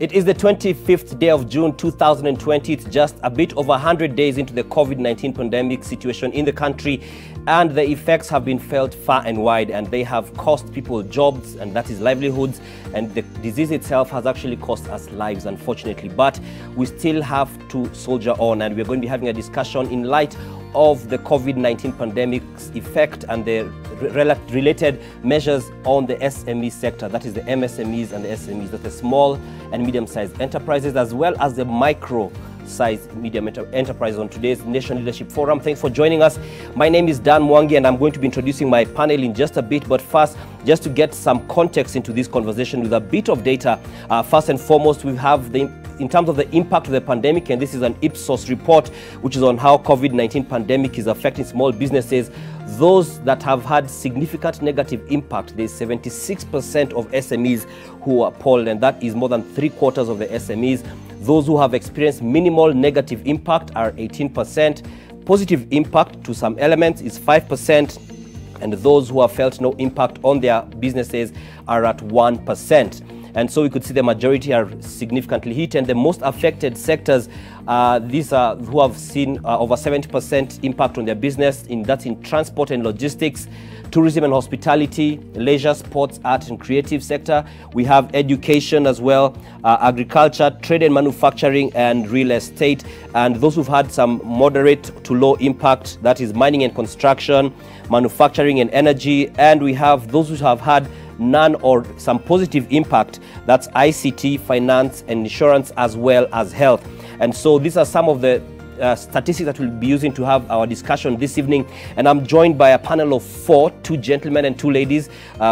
It is the 25th day of June 2020. It's just a bit over 100 days into the COVID-19 pandemic situation in the country, and the effects have been felt far and wide, and they have cost people jobs, and that is livelihoods, and the disease itself has actually cost us lives, unfortunately. But we still have to soldier on, and we're going to be having a discussion in light of the COVID-19 pandemic's effect and the related measures on the SME sector, that is the MSMEs and the SMEs, that's the small and medium-sized enterprises, as well as the micro-sized medium enterprises on today's Nation Leadership Forum. Thanks for joining us. My name is Dan Mwangi, and I'm going to be introducing my panel in just a bit. But first, just to get some context into this conversation with a bit of data, first and foremost, we have in terms of the impact of the pandemic, and this is an Ipsos report, which is on how COVID-19 pandemic is affecting small businesses. Those that have had significant negative impact, there's 76% of SMEs who are polled, and that is more than 3/4 of the SMEs. Those who have experienced minimal negative impact are 18%. Positive impact to some elements is 5%. And those who have felt no impact on their businesses are at 1%. And so we could see the majority are significantly hit, and the most affected sectors, these are who have seen over 70% impact on their business, that's in transport and logistics, tourism and hospitality, leisure, sports, art and creative sector. We have education as well, agriculture, trade and manufacturing, and real estate. And those who've had some moderate to low impact, that is mining and construction, manufacturing and energy. And we have those who have had none or some positive impact, that's ICT, finance and insurance, as well as health. And so these are some of the statistics that we'll be using to have our discussion this evening. And I'm joined by a panel of 4, 2 gentlemen and 2 ladies.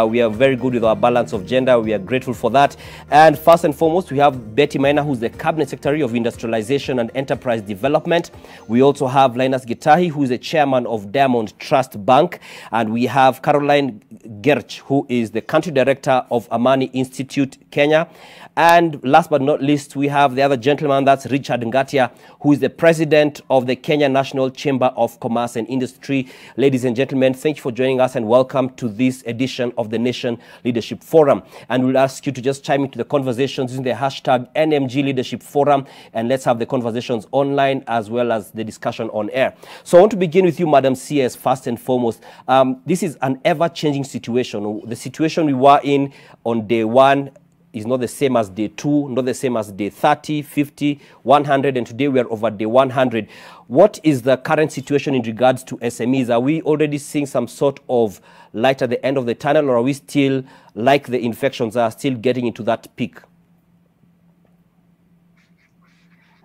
We are very good with our balance of gender. We are grateful for that. And first and foremost, we have Betty Maina, who's the Cabinet Secretary of Industrialization and Enterprise Development. We also have Linus Gitahi, who is the Chairman of Diamond Trust Bank. And we have Caroline Gerch, who is the Country Director of Amani Institute, Kenya. And last but not least, we have the other gentleman, that's Richard Ngatia, who is the President of the Kenya National Chamber of Commerce and Industry. Ladies and gentlemen, thank you for joining us and welcome to this edition of the Nation Leadership Forum. And we'll ask you to just chime into the conversations using the hashtag NMG Leadership Forum, and let's have the conversations online as well as the discussion on air. So I want to begin with you, Madam CS, first and foremost. This is an ever-changing situation. The situation we were in on day 1 is not the same as day 2, not the same as day 30, 50, 100, and today we are over day 100. What is the current situation in regards to SMEs? Are we already seeing some sort of light at the end of the tunnel, or are we still, like the infections, are still getting into that peak?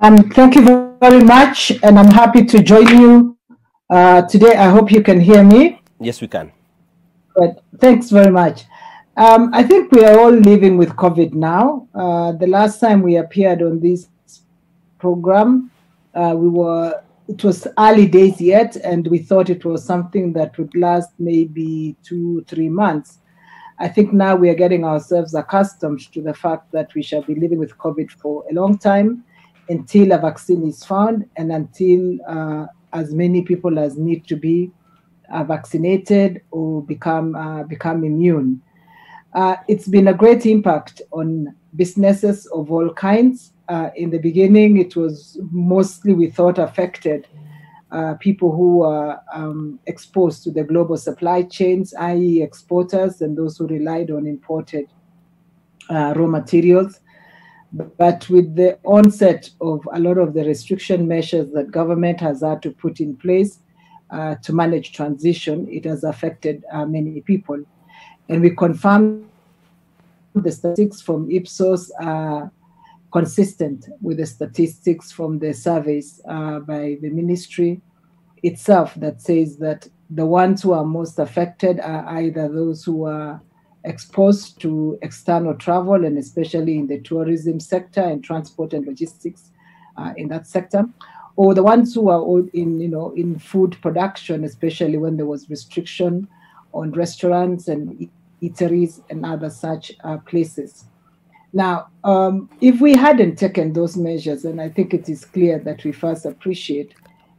Thank you very much, and I'm happy to join you today. I hope you can hear me. Yes, we can. But thanks very much. I think we are all living with COVID now. The last time we appeared on this program, it was early days yet, and we thought it was something that would last maybe 2-3 months. I think now we are getting ourselves accustomed to the fact that we shall be living with COVID for a long time until a vaccine is found, and until as many people as need to be vaccinated or become immune. It's been a great impact on businesses of all kinds. In the beginning, it was mostly, we thought, affected people who are exposed to the global supply chains, i.e. exporters and those who relied on imported raw materials. But with the onset of a lot of the restriction measures that government has had to put in place to manage transition, it has affected many people. And we confirmed the statistics from Ipsos are consistent with the statistics from the surveys by the ministry itself, that says that the ones who are most affected are either those who are exposed to external travel, and especially in the tourism sector and transport and logistics in that sector, or the ones who are in food production, especially when there was restriction on restaurants and eateries and other such places. Now, if we hadn't taken those measures, and I think it is clear that we first appreciate,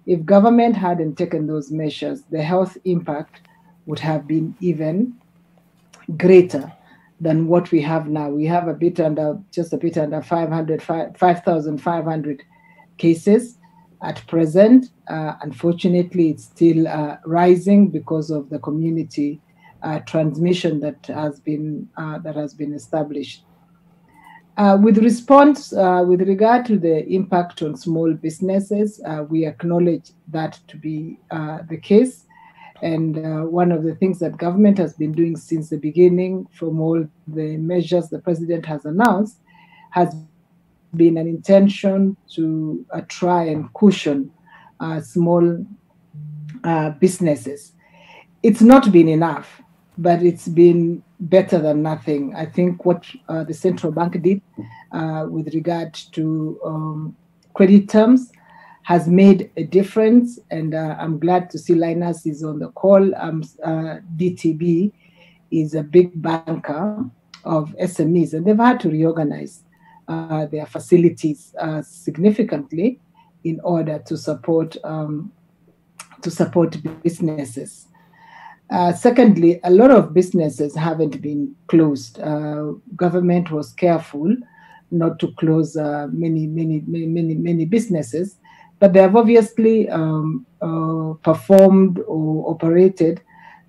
if government hadn't taken those measures, the health impact would have been even greater. than what we have now. We have just a bit under 5,500 cases at present. Unfortunately, it's still rising because of the community transmission that has been established. With regard to the impact on small businesses, we acknowledge that to be the case. And one of the things that government has been doing since the beginning, from all the measures the president has announced, has been an intention to try and cushion small businesses. It's not been enough, but it's been better than nothing. I think what the central bank did with regard to credit terms has made a difference, and I'm glad to see Linus is on the call. DTB is a big banker of SMEs, and they've had to reorganize their facilities significantly in order to support businesses. Secondly, a lot of businesses haven't been closed. Government was careful not to close many businesses, but they have obviously performed or operated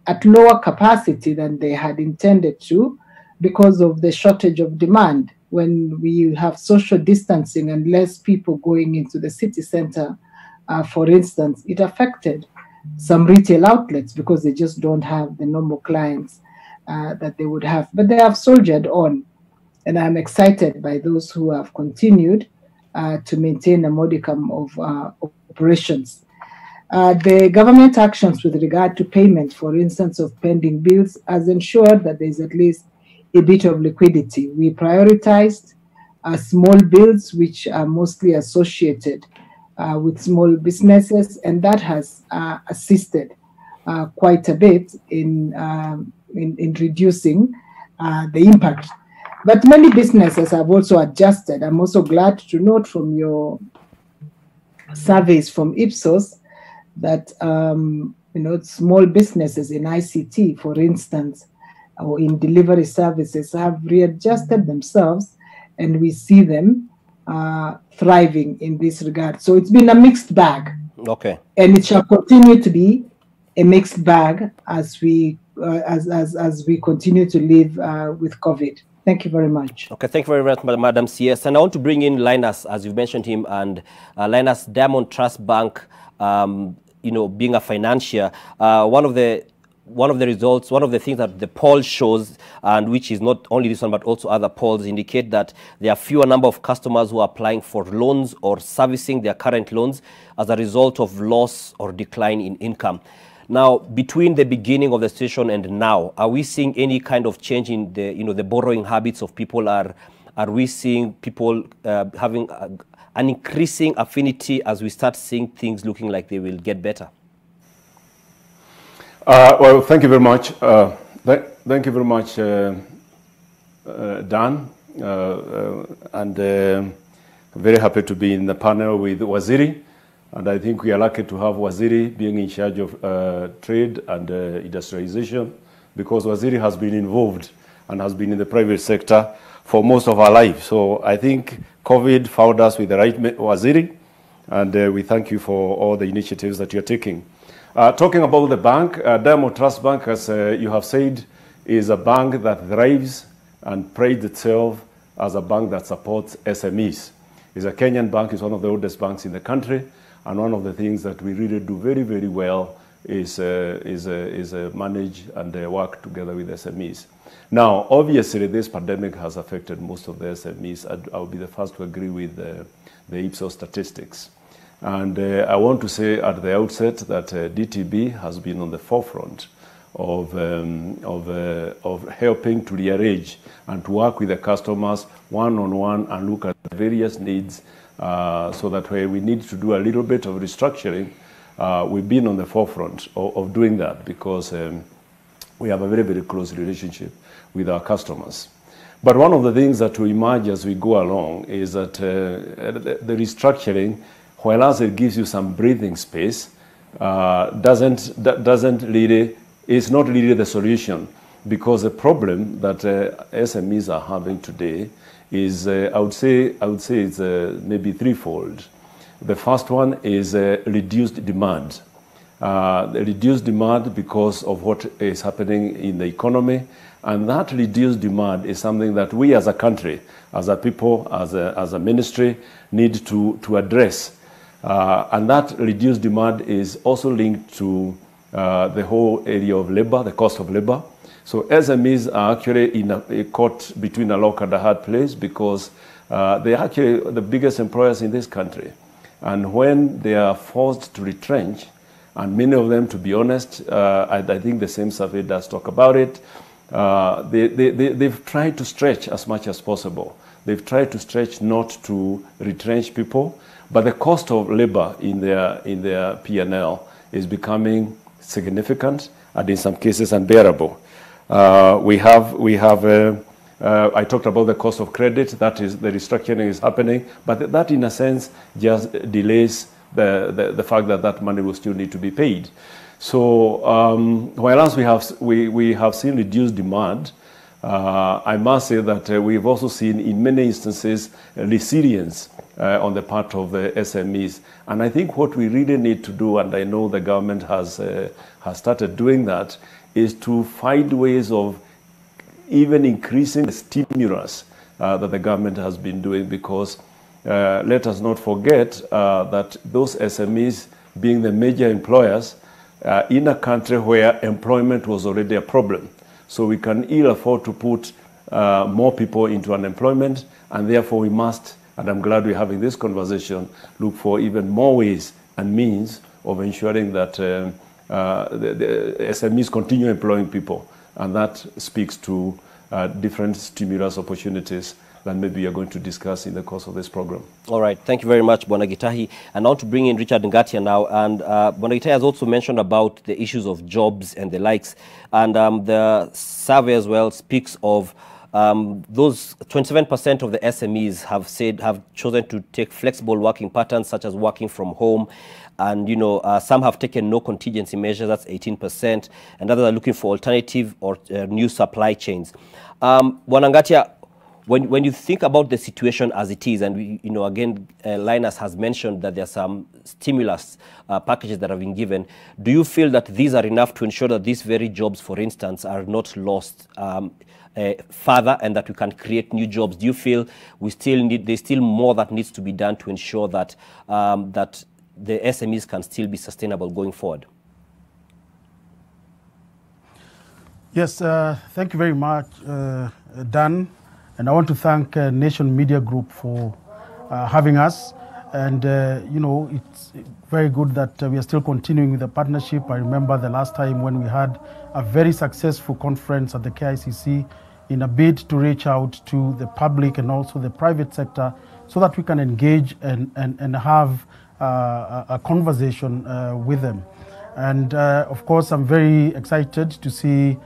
at lower capacity than they had intended to because of the shortage of demand. When we have social distancing and less people going into the city center, for instance, it affected some retail outlets because they just don't have the normal clients that they would have. But they have soldiered on, and I'm excited by those who have continued to maintain a modicum of operations. The government actions with regard to payment, for instance, of pending bills, has ensured that there's at least a bit of liquidity. We prioritized small bills, which are mostly associated with small businesses, and that has assisted quite a bit in reducing the impact. But many businesses have also adjusted. I'm also glad to note from your surveys from Ipsos that small businesses in ICT, for instance, or in delivery services, have readjusted themselves, and we see them thriving in this regard. So it's been a mixed bag. Okay. And it shall continue to be a mixed bag as we continue to live with COVID. Thank you very much. Okay, thank you very much, Madam CS. And I want to bring in Linus, as you've mentioned him, and Linus, Diamond Trust Bank, being a financier, one of the results, one of the things that the poll shows, and which is not only this one but also other polls, indicate that there are fewer number of customers who are applying for loans or servicing their current loans as a result of loss or decline in income. Now, between the beginning of the session and now, are we seeing any kind of change in the borrowing habits of people? Are we seeing people having an increasing affinity as we start seeing things looking like they will get better? Well, thank you very much. Thank you very much, Dan. And I'm very happy to be in the panel with Waziri. And I think we are lucky to have Waziri being in charge of trade and industrialization, because Waziri has been involved and has been in the private sector for most of our life. So I think COVID found us with the right Waziri, and we thank you for all the initiatives that you're taking. Talking about the bank, Diamond Trust Bank, as you have said, is a bank that thrives and prides itself as a bank that supports SMEs. It's a Kenyan bank, it's one of the oldest banks in the country, and one of the things that we really do very, very well is manage and work together with SMEs. Now, obviously, this pandemic has affected most of the SMEs. I'll be the first to agree with the Ipsos statistics. And I want to say at the outset that DTB has been on the forefront of helping to rearrange and to work with the customers one-on-one and look at various needs, so that where we need to do a little bit of restructuring, we've been on the forefront of doing that, because we have a very, very close relationship with our customers. But one of the things that will emerge as we go along is that the restructuring, whereas it gives you some breathing space, is not really the solution. because the problem that SMEs are having today is, I would say it's maybe threefold. The first one is reduced demand. The reduced demand because of what is happening in the economy, and that reduced demand is something that we as a country, as a people, as a ministry, need to address. And that reduced demand is also linked to the whole area of labor, the cost of labor. So SMEs are actually in a caught between a rock and a hard place because they are actually the biggest employers in this country. And when they are forced to retrench, and many of them, to be honest, I think the same survey does talk about it, they've tried to stretch as much as possible. They've tried to stretch not to retrench people, but the cost of labor in their P&L is becoming significant and in some cases unbearable. I talked about the cost of credit. That is, the restructuring is happening, but that in a sense just delays the fact that that money will still need to be paid. So whereas we have seen reduced demand, I must say that we've also seen in many instances resilience on the part of the SMEs. And I think what we really need to do, and I know the government has started doing that, is to find ways of even increasing the stimulus that the government has been doing, because let us not forget that those SMEs, being the major employers in a country where employment was already a problem. So we can ill afford to put more people into unemployment, and therefore we must, and I'm glad we're having this conversation, look for even more ways and means of ensuring that the SMEs continue employing people. And that speaks to different stimulus opportunities that maybe you're going to discuss in the course of this program. All right. Thank you very much, Bwana Gitahi. And I want to bring in Richard Ngatia now. And Bwana Gitahi has also mentioned about the issues of jobs and the likes. And the survey as well speaks of those 27% of the SMEs have chosen to take flexible working patterns, such as working from home. And, some have taken no contingency measures, that's 18%. And others are looking for alternative or new supply chains. Bwana Ngatia, when you think about the situation as it is, and again, Linus has mentioned that there are some stimulus packages that have been given, do you feel that these are enough to ensure that these very jobs, for instance, are not lost further, and that we can create new jobs? Do you feel there's still more that needs to be done to ensure that that the SMEs can still be sustainable going forward? Yes, thank you very much, Dan. And I want to thank Nation Media Group for having us. And, it's very good that we are still continuing with the partnership. I remember the last time when we had a very successful conference at the KICC in a bid to reach out to the public and also the private sector so that we can engage and have a conversation with them. And, of course, I'm very excited to see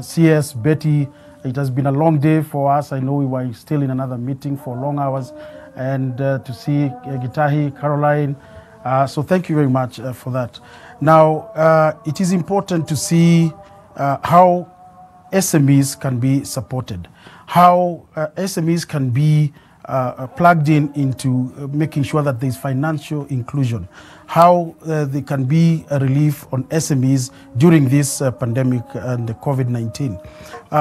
CS, Betty. It has been a long day for us. I know we were still in another meeting for long hours. And to see Gitahi, Caroline. So thank you very much for that. Now, it is important to see how SMEs can be supported, how SMEs can be plugged into making sure that there is financial inclusion, how there can be a relief on SMEs during this pandemic and the COVID-19.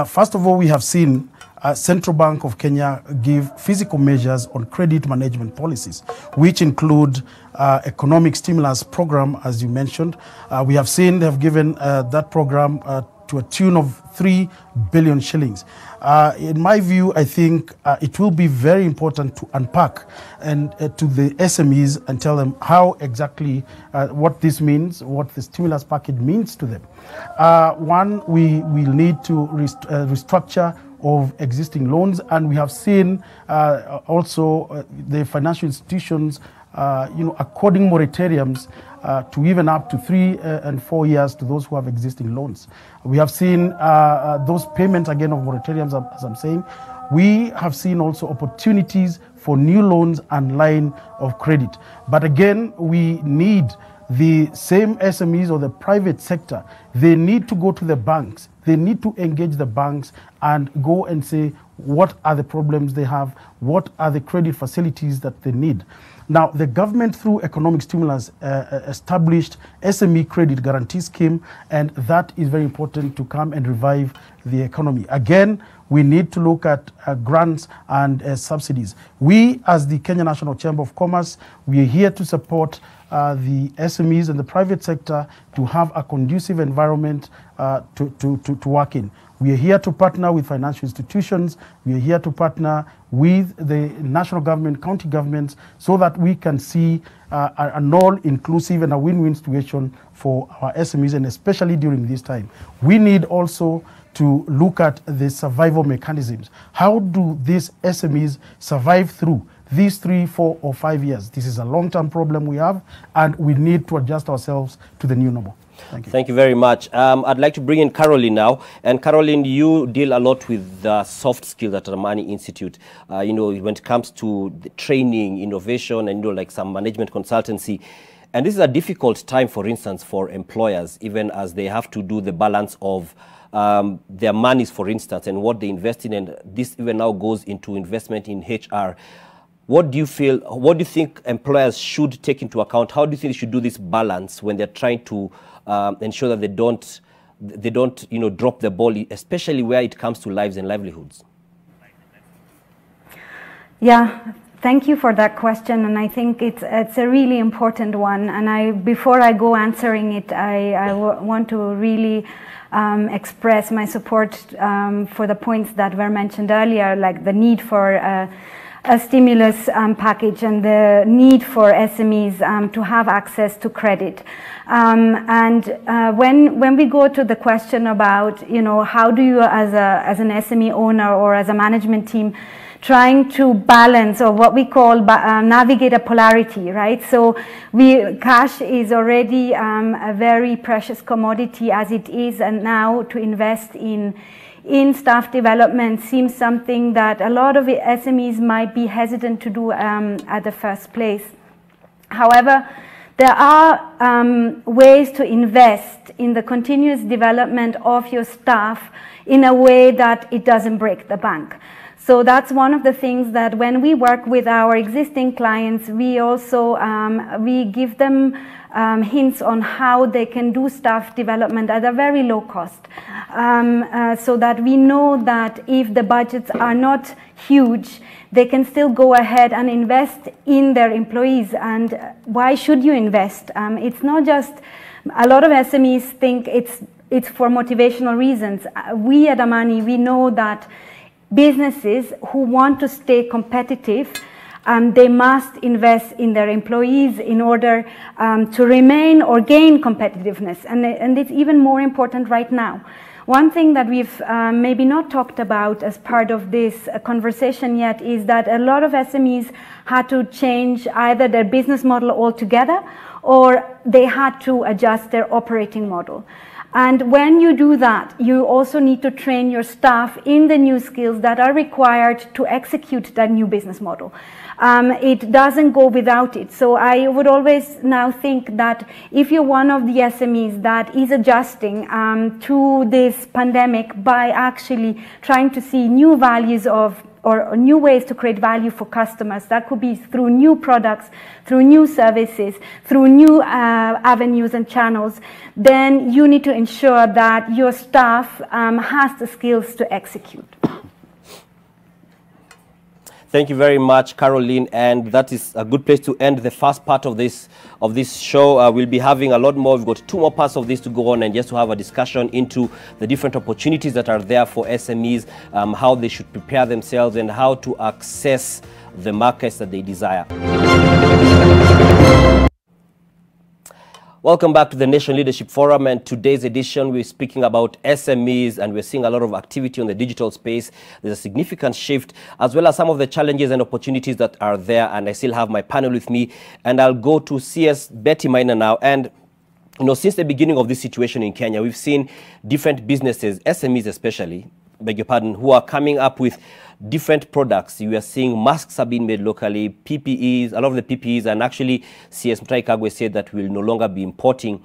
First of all, we have seen Central Bank of Kenya give physical measures on credit management policies, which include economic stimulus program, as you mentioned. We have seen they have given that program to a tune of 3 billion shillings. In my view, I think it will be very important to unpack and to the SMEs and tell them how exactly what this means, what the stimulus package means to them. One, we will need to restructure of existing loans, and we have seen also the financial institutions according moratoriums to even up to 3 and 4 years to those who have existing loans. We have seen those payments again of moratoriums, as I'm saying. We have seen also opportunities for new loans and line of credit. But again, we need the same SMEs or the private sector, they need to go to the banks. They need to engage the banks and go and say what are the problems they have, what are the credit facilities that they need. Now, the government, through economic stimulus, established SME credit guarantee scheme, and that is very important to come and revive the economy. Again, we need to look at grants and subsidies. We, as the Kenya National Chamber of Commerce, we are here to support the SMEs and the private sector to have a conducive environment to work in. We are here to partner with financial institutions. We are here to partner with the national government, county governments, so that we can see an all-inclusive and a win-win situation for our SMEs, and especially during this time. We need also to look at the survival mechanisms. How do these SMEs survive through these 3, 4, or 5 years? This is a long-term problem we have, and we need to adjust ourselves to the new normal. Thank you. Thank you very much. I'd like to bring in Caroline now. And Caroline, you deal a lot with soft skills at Ramani Institute. You know, when it comes to the training, innovation, and, you know, like some management consultancy. And this is a difficult time, for instance, for employers, even as they have to do the balance of their monies, for instance, and what they invest in. And this even now goes into investment in HR. What do you feel, what do you think employers should take into account? How do you think they should do this balance when they're trying to ensure that they don't, you know, drop the ball, especially where it comes to lives and livelihoods? Yeah, thank you for that question, and I think it's a really important one. And before I go answering it, I want to really express my support for the points that were mentioned earlier, like the need for a stimulus package and the need for SMEs to have access to credit. When we go to the question about, you know, how do you as an SME owner or as a management team trying to balance, or what we call navigate a polarity, right? So cash is already a very precious commodity as it is, and now to invest in staff development seems something that a lot of SMEs might be hesitant to do at the first place. However, there are ways to invest in the continuous development of your staff in a way that it doesn't break the bank. So that's one of the things that when we work with our existing clients, we also we give them hints on how they can do staff development at a very low cost, so that we know that if the budgets are not huge, they can still go ahead and invest in their employees. And why should you invest? It's not just, a lot of SMEs think it's for motivational reasons. We at Amani, we know that businesses who want to stay competitive, they must invest in their employees in order to remain or gain competitiveness. And it's even more important right now. One thing that we've maybe not talked about as part of this conversation yet is that a lot of SMEs had to change either their business model altogether, or they had to adjust their operating model. And when you do that, you also need to train your staff in the new skills that are required to execute that new business model. It doesn't go without it. So I would always now think that if you're one of the SMEs that is adjusting to this pandemic by actually trying to see new values or new ways to create value for customers, that could be through new products, through new services, through new avenues and channels, then you need to ensure that your staff has the skills to execute. Thank you very much, Caroline, and that is a good place to end the first part of this show. We'll be having a lot more. We've got 2 more parts of this to go on, and just to have a discussion into the different opportunities that are there for SMEs, how they should prepare themselves, and how to access the markets that they desire. Welcome back to the Nation Leadership Forum, and today's edition we're speaking about SMEs, and we're seeing a lot of activity on the digital space. There's a significant shift, as well as some of the challenges and opportunities that are there, and I still have my panel with me, and I'll go to CS Betty Maina now. And you know, since the beginning of this situation in Kenya, we've seen different businesses, SMEs especially, beg your pardon, who are coming up with different products. You are seeing masks are being made locally, PPEs, a lot of the PPEs, and actually CS Mutahi Kagwe said that we'll no longer be importing.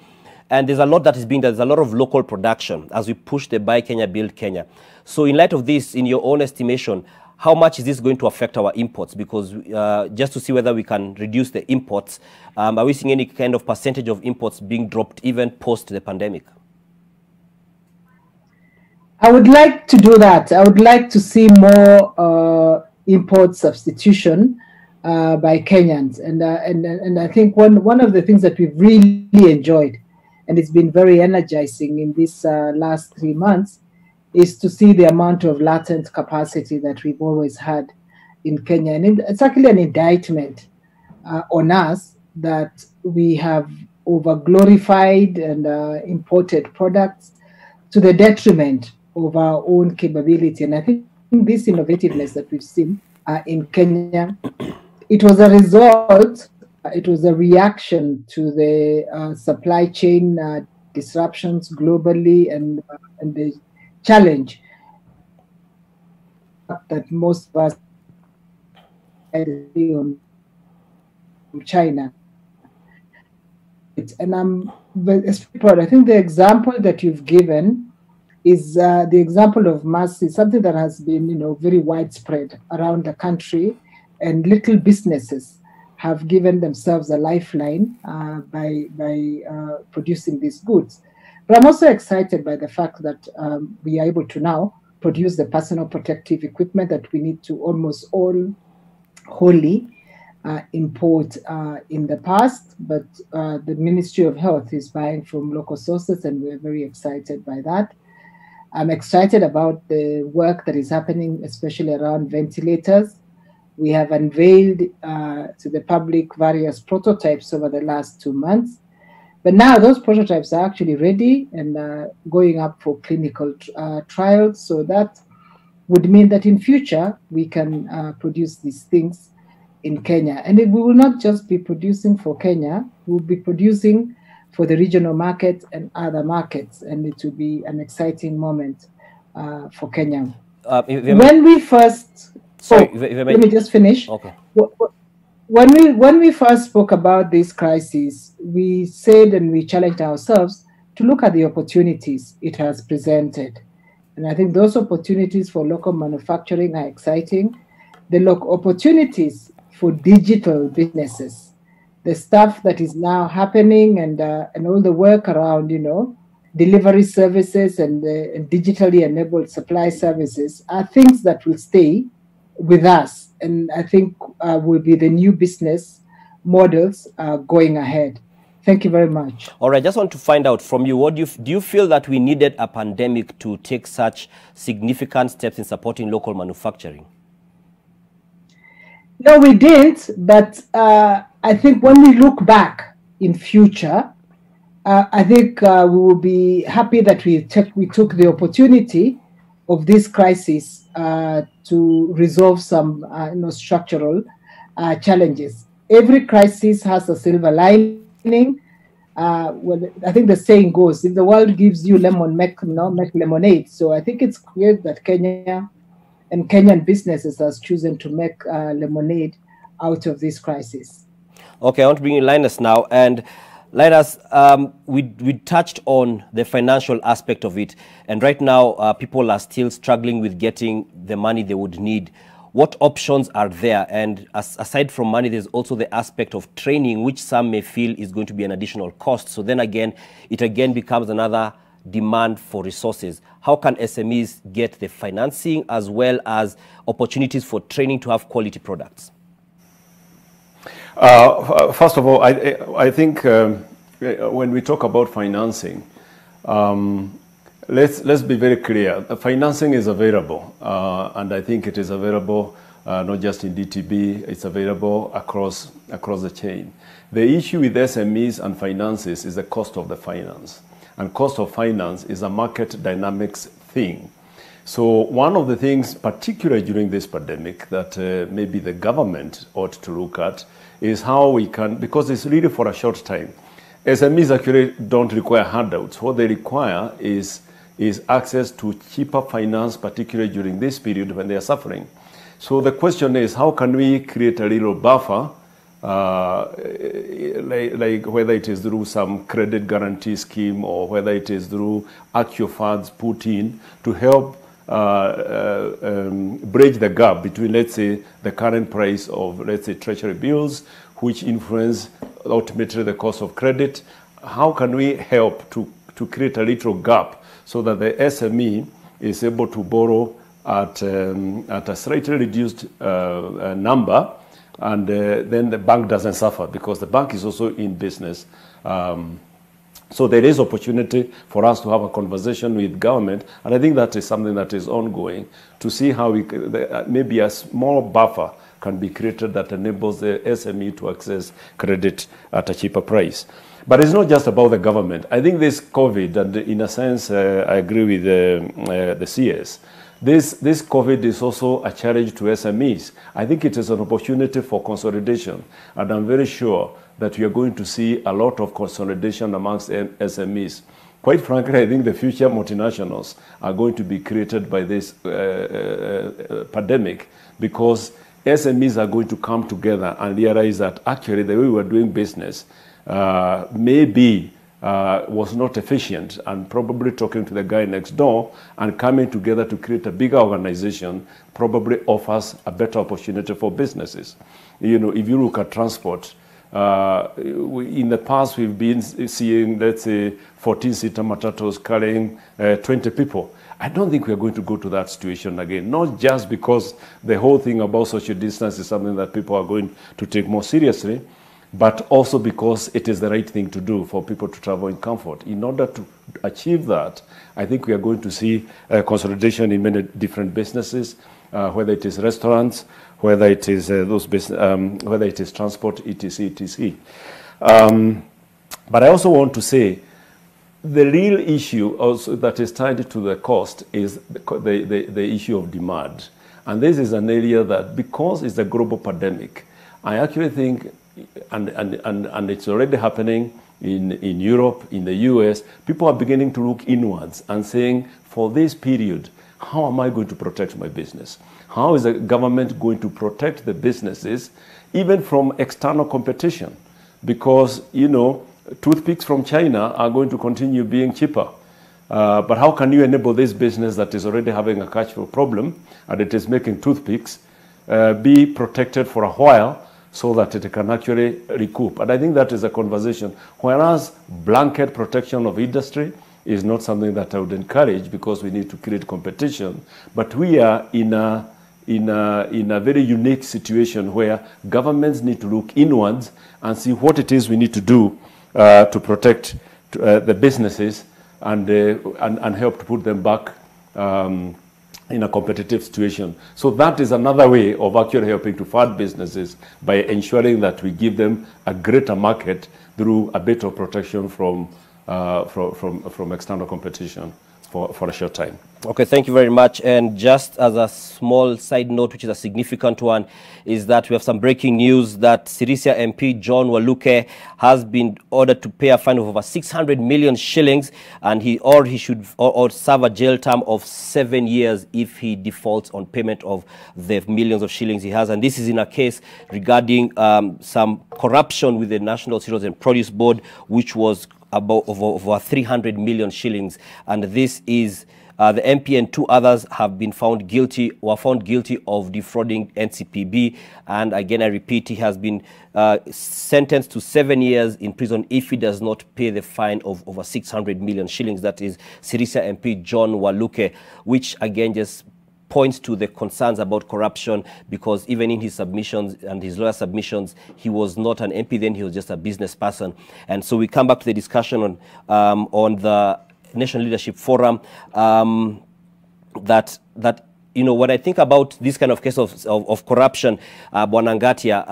And there's a lot that is being done. There's a lot of local production as we push the Buy Kenya, Build Kenya. So in light of this, in your own estimation, how much is this going to affect our imports? Because just to see whether we can reduce the imports, are we seeing any kind of percentage of imports being dropped even post the pandemic? I would like to do that. I would like to see more import substitution by Kenyans. And I think one of the things that we've really enjoyed, and it's been very energizing in this last 3 months, is to see the amount of latent capacity that we've always had in Kenya. And it's actually an indictment on us that we have over-glorified and imported products to the detriment of our own capability. And I think this innovativeness that we've seen in Kenya, it was a result, it was a reaction to the supply chain disruptions globally and the challenge that most of us see on China. And I'm very proud. I think the example that you've given is the example of masks is something that has been, very widespread around the country, and little businesses have given themselves a lifeline by producing these goods. But I'm also excited by the fact that we are able to now produce the personal protective equipment that we need to almost all wholly import in the past. But the Ministry of Health is buying from local sources, and we're very excited by that. I'm excited about the work that is happening, especially around ventilators. We have unveiled to the public various prototypes over the last 2 months. But now those prototypes are actually ready and going up for clinical trials. So that would mean that in future, we can produce these things in Kenya. And we will not just be producing for Kenya, we'll be producing for the regional market and other markets. And it will be an exciting moment for Kenya. When we first... Sorry, let me just finish. Okay. When we first spoke about this crisis, we said and we challenged ourselves to look at the opportunities it has presented. And I think those opportunities for local manufacturing are exciting. The opportunities for digital businesses, the stuff that is now happening and all the work around, delivery services and digitally enabled supply services are things that will stay with us, and I think will be the new business models going ahead. Thank you very much. All right, I just want to find out from you, do you feel that we needed a pandemic to take such significant steps in supporting local manufacturing? No, we didn't, but I think when we look back in future, I think we will be happy that we took the opportunity of this crisis to resolve some structural challenges. Every crisis has a silver lining. Well, I think the saying goes, if the world gives you lemon, make lemonade. So I think it's clear that Kenya and Kenyan businesses has chosen to make lemonade out of this crisis. Okay, I want to bring in Linus now. And Linus, we touched on the financial aspect of it, and right now people are still struggling with getting the money they would need. What options are there? And aside from money, there's also the aspect of training, which some may feel is going to be an additional cost. So then again, it again becomes another demand for resources. How can SMEs get the financing as well as opportunities for training to have quality products? First of all, I think when we talk about financing, let's be very clear. Financing is available, and I think it is available not just in DTB. It's available across the chain. The issue with SMEs and finances is the cost of the finance, and cost of finance is a market dynamics thing. So one of the things, particularly during this pandemic, that maybe the government ought to look at is how we can, because it's really for a short time. SMEs actually don't require handouts. What they require is access to cheaper finance, particularly during this period when they are suffering. So the question is, how can we create a little buffer, like whether it is through some credit guarantee scheme or whether it is through actual funds put in to help bridge the gap between, let's say, the current price of, let's say, treasury bills, which influence ultimately the cost of credit. How can we help to create a little gap so that the SME is able to borrow at a slightly reduced number, and then the bank doesn't suffer because the bank is also in business. So there is opportunity for us to have a conversation with government, and I think that is something that is ongoing, to see how we maybe a small buffer can be created that enables the SME to access credit at a cheaper price. But it's not just about the government. I think this COVID, and in a sense, I agree with the CS. This COVID is also a challenge to SMEs. I think it is an opportunity for consolidation, and I'm very sure that we are going to see a lot of consolidation amongst SMEs. Quite frankly, I think the future multinationals are going to be created by this pandemic, because SMEs are going to come together and realize that actually the way we are doing business maybe was not efficient, and probably talking to the guy next door and coming together to create a bigger organization probably offers a better opportunity for businesses. You know, if you look at transport, in the past we've been seeing, let's say, 14-seater matatos carrying 20 people. I don't think we're going to go to that situation again, not just because the whole thing about social distance is something that people are going to take more seriously, but also because it is the right thing to do for people to travel in comfort. In order to achieve that, I think we are going to see consolidation in many different businesses, whether it is restaurants, whether it is whether it is transport, etc., etc. But I also want to say, the real issue also that is tied to the cost is the issue of demand. And this is an area that, because it's a global pandemic, I actually think, and it's already happening in Europe, in the US, people are beginning to look inwards and saying, for this period, how am I going to protect my business? How is the government going to protect the businesses, even from external competition? Because, you know, toothpicks from China are going to continue being cheaper. But how can you enable this business that is already having a cash flow problem, and it is making toothpicks, be protected for a while so that it can actually recoup? And I think that is a conversation. Whereas blanket protection of industry is not something that I would encourage, because we need to create competition. But we are in a very unique situation where governments need to look inwards and see what it is we need to do to protect the businesses and help to put them back in a competitive situation. So that is another way of actually helping to fund businesses, by ensuring that we give them a greater market through a bit of protection from external competition for a short time. Okay, thank you very much. And just as a small side note, which is a significant one, is that we have some breaking news that Sirisia MP John Waluke has been ordered to pay a fine of over 600 million shillings, and he should serve a jail term of 7 years if he defaults on payment of the millions of shillings he has. And this is in a case regarding some corruption with the National Cereals and Produce Board, which was about over 300 million shillings. And this is the MP and 2 others were found guilty of defrauding NCPB. And again, I repeat, he has been sentenced to 7 years in prison if he does not pay the fine of over 600 million shillings. That is Sirisia MP John Waluke, which again just points to the concerns about corruption, because even in his submissions and his lawyer submissions, he was not an MP then, he was just a business person. And so we come back to the discussion on the National Leadership Forum, that you know, when I think about this kind of case of corruption, Bwanangatia,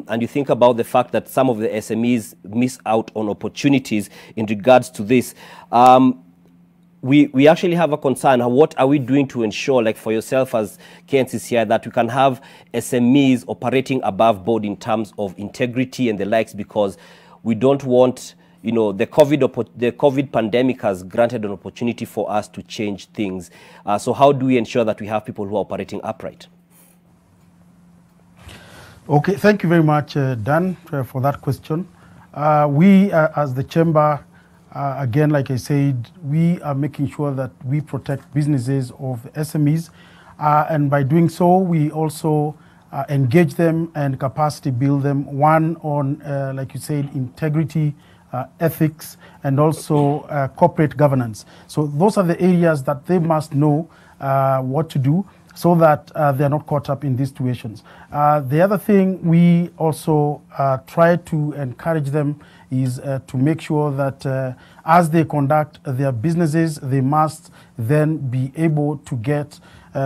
and you think about the fact that some of the SMEs miss out on opportunities in regards to this, we actually have a concern. What are we doing to ensure, like for yourself as KNCCI, that we can have SMEs operating above board in terms of integrity and the likes, because we don't want, you know, the COVID pandemic has granted an opportunity for us to change things. So how do we ensure that we have people who are operating upright? Okay, thank you very much, Dan, for that question. We, as the chamber, again, like I said, we are making sure that we protect businesses of SMEs. And by doing so, we also engage them and capacity build them, one on, like you said, integrity, ethics, and also corporate governance. So those are the areas that they must know what to do, so that they're not caught up in these situations. The other thing we also try to encourage them is to make sure that as they conduct their businesses, they must then be able to get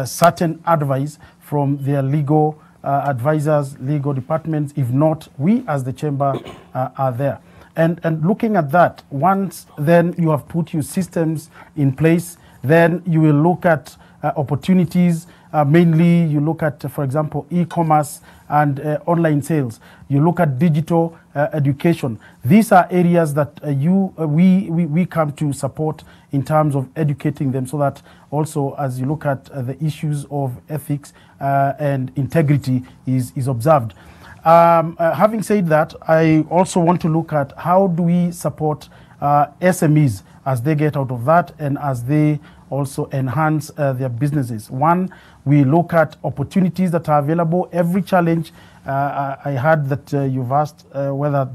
certain advice from their legal advisors, legal departments. If not, we as the chamber are there. And looking at that, once then you have put your systems in place, then you will look at opportunities. Mainly, you look at, for example, e-commerce and online sales. You look at digital education. These are areas that we come to support in terms of educating them, so that also, as you look at the issues of ethics and integrity is observed. Having said that, I also want to look at how do we support SMEs as they get out of that and as they also enhance their businesses. One, we look at opportunities that are available. Every challenge, I heard that you've asked whether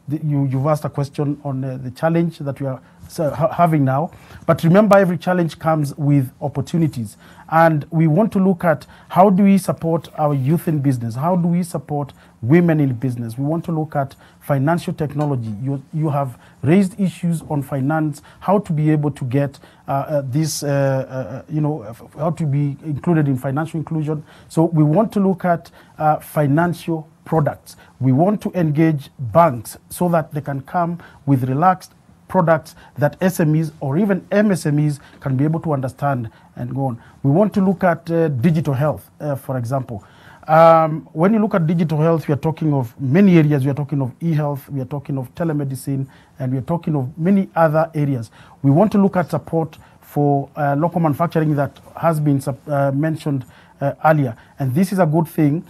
you've asked a question on the challenge that we are having now. But remember, every challenge comes with opportunities. And we want to look at how do we support our youth in business? How do we support women in business? We want to look at financial technology. You have raised issues on finance, how to be able to get this, how to be included in financial inclusion. So we want to look at financial products. We want to engage banks so that they can come with relaxed products that SMEs or even MSMEs can be able to understand and go on. We want to look at digital health, for example. When you look at digital health, we are talking of many areas. We are talking of e-health, we are talking of telemedicine, and we are talking of many other areas. We want to look at support for local manufacturing that has been mentioned earlier. And this is a good thing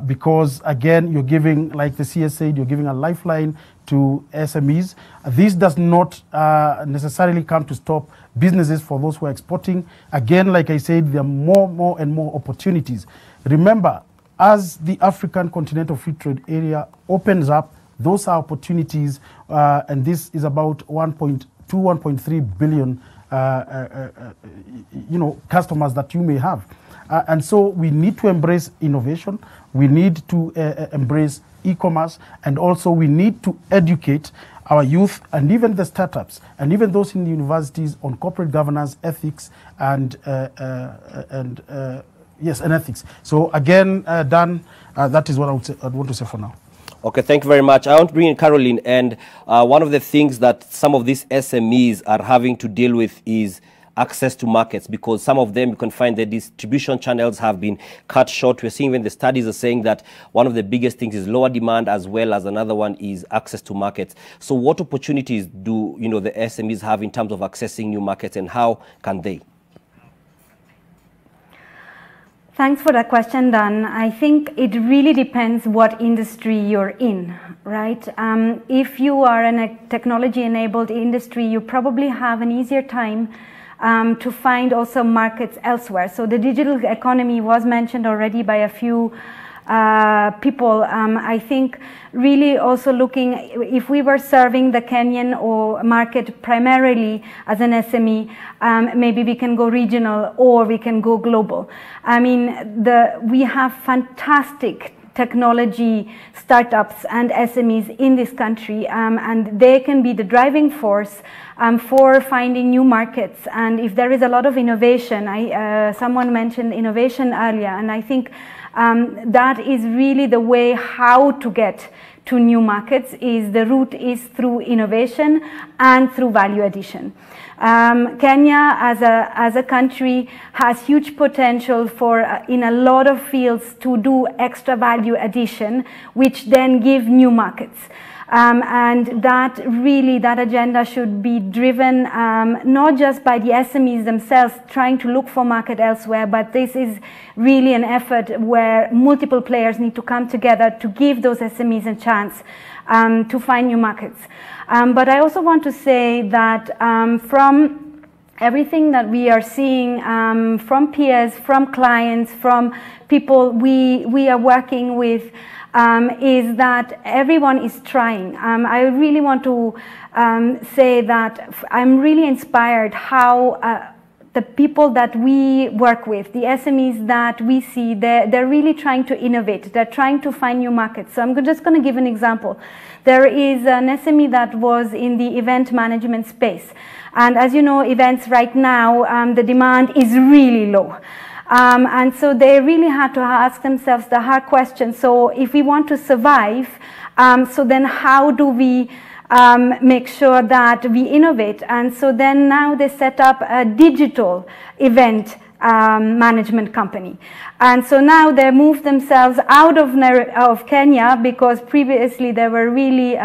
because, again, you're giving, like the CS said, you're giving a lifeline to SMEs. This does not necessarily come to stop businesses for those who are exporting. Again, like I said, there are more and more opportunities. Remember, as the African Continental Free Trade Area opens up, those are opportunities, and this is about 1.2, 1.3 billion customers that you may have. And so we need to embrace innovation. We need to embrace e-commerce, and also we need to educate our youth and even the startups and even those in the universities on corporate governance, ethics, and ethics. So again, Dan, that is what I'd want to say for now. Okay, thank you very much. I want to bring in Caroline, and one of the things that some of these SMEs are having to deal with is access to markets, because some of them, you can find the distribution channels have been cut short. We're seeing when the studies are saying that one of the biggest things is lower demand, as well as another one is access to markets. So what opportunities do the SMEs have in terms of accessing new markets, and how can they? Thanks for that question, Dan. I think it really depends what industry you're in, right? If you are in a technology-enabled industry, you probably have an easier time to find also markets elsewhere. So the digital economy was mentioned already by a few people. I think really also looking, if we were serving the Kenyan or market primarily as an SME, maybe we can go regional or we can go global. I mean, we have fantastic technology startups and SMEs in this country, and they can be the driving force for finding new markets. And if there is a lot of innovation, someone mentioned innovation earlier, and I think that is really the way how to get to new markets. The route is through innovation and through value addition. Kenya as a country has huge potential for in a lot of fields to do extra value addition, which then give new markets. And that agenda should be driven not just by the SMEs themselves trying to look for market elsewhere, but this is really an effort where multiple players need to come together to give those SMEs a chance to find new markets. But I also want to say that from everything that we are seeing from peers, from clients, from people we are working with, is that everyone is trying. I really want to say that I'm really inspired how the people that we work with, the SMEs that we see, they're really trying to innovate. They're trying to find new markets. So I'm just going to give an example. There is an SME that was in the event management space. And as you know, events right now, the demand is really low. And so they really had to ask themselves the hard question. So if we want to survive, so then how do we make sure that we innovate? And so then now they set up a digital event management company. And so now they moved themselves out of Kenya, because previously they were really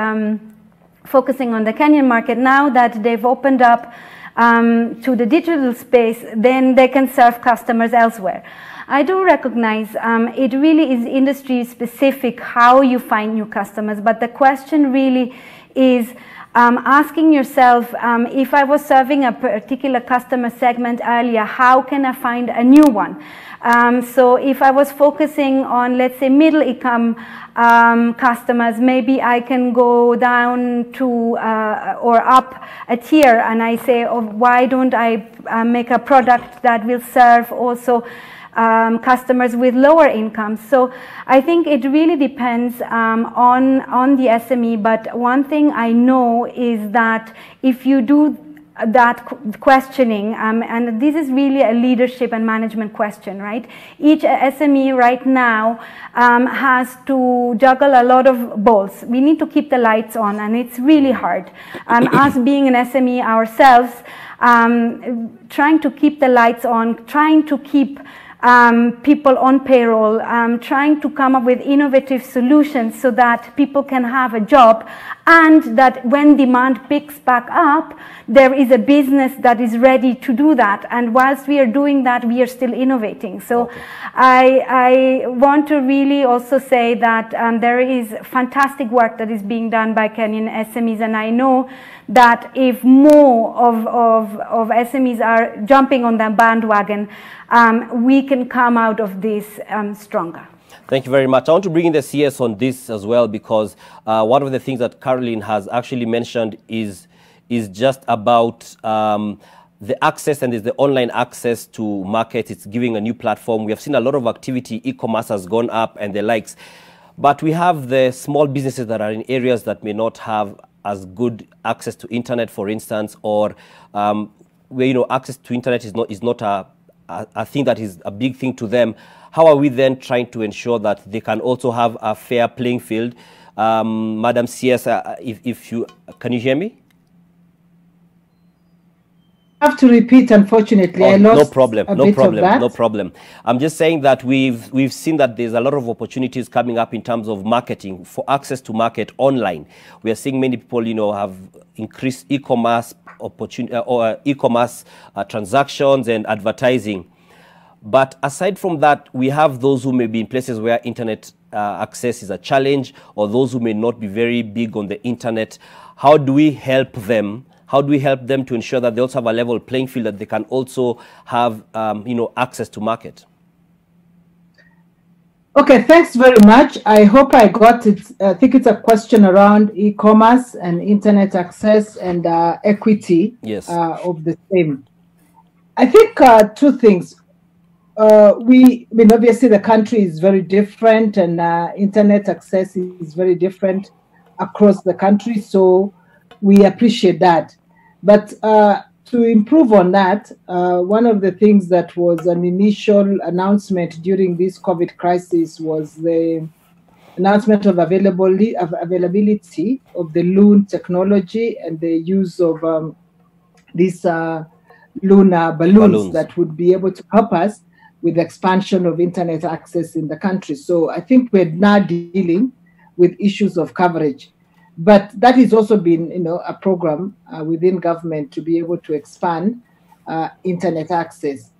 focusing on the Kenyan market. Now that they've opened up to the digital space, then they can serve customers elsewhere. I do recognize it really is industry specific how you find new customers, but the question really is asking yourself, if I was serving a particular customer segment earlier, how can I find a new one? So if I was focusing on, let's say, middle income customers, maybe I can go down to or up a tier, and I say, oh, why don't I make a product that will serve also customers with lower incomes? So I think it really depends on the SME, but one thing I know is that if you do that questioning, and this is really a leadership and management question, right? Each SME right now has to juggle a lot of balls. We need to keep the lights on, and it's really hard. Us being an SME ourselves, trying to keep the lights on, trying to keep people on payroll, trying to come up with innovative solutions so that people can have a job, and that when demand picks back up, there is a business that is ready to do that. And whilst we are doing that, we are still innovating. So I want to really also say that there is fantastic work that is being done by Kenyan SMEs, and I know that if more of SMEs are jumping on the bandwagon, we can come out of this stronger. Thank you very much. I want to bring in the CS on this as well, because one of the things that Caroline has actually mentioned is just about the access, and is the online access to market. It's giving a new platform. We have seen a lot of activity. E-commerce has gone up and the likes. But we have the small businesses that are in areas that may not have as good access to internet, for instance, or where access to internet is not a thing that is a big thing to them. How are we then trying to ensure that they can also have a fair playing field? Madam CS, can you hear me? I have to repeat, unfortunately. I lost no problem. I'm just saying that we've seen that there's a lot of opportunities coming up in terms of marketing, for access to market online. We are seeing many people, have increased e-commerce opportunity or e-commerce transactions and advertising. But aside from that, we have those who may be in places where internet access is a challenge, or those who may not be very big on the internet. How do we help them? How do we help them to ensure that they also have a level playing field, that they can also have, access to market? Okay, thanks very much. I hope I got it. I think it's a question around e-commerce and internet access and equity of the same. I think two things. Obviously the country is very different, and internet access is very different across the country. So we appreciate that. But to improve on that, one of the things that was an initial announcement during this COVID crisis was the announcement of availability of the Loon technology and the use of these lunar balloons that would be able to help us with the expansion of internet access in the country. So I think we're now dealing with issues of coverage. But that has also been, a program within government to be able to expand internet access.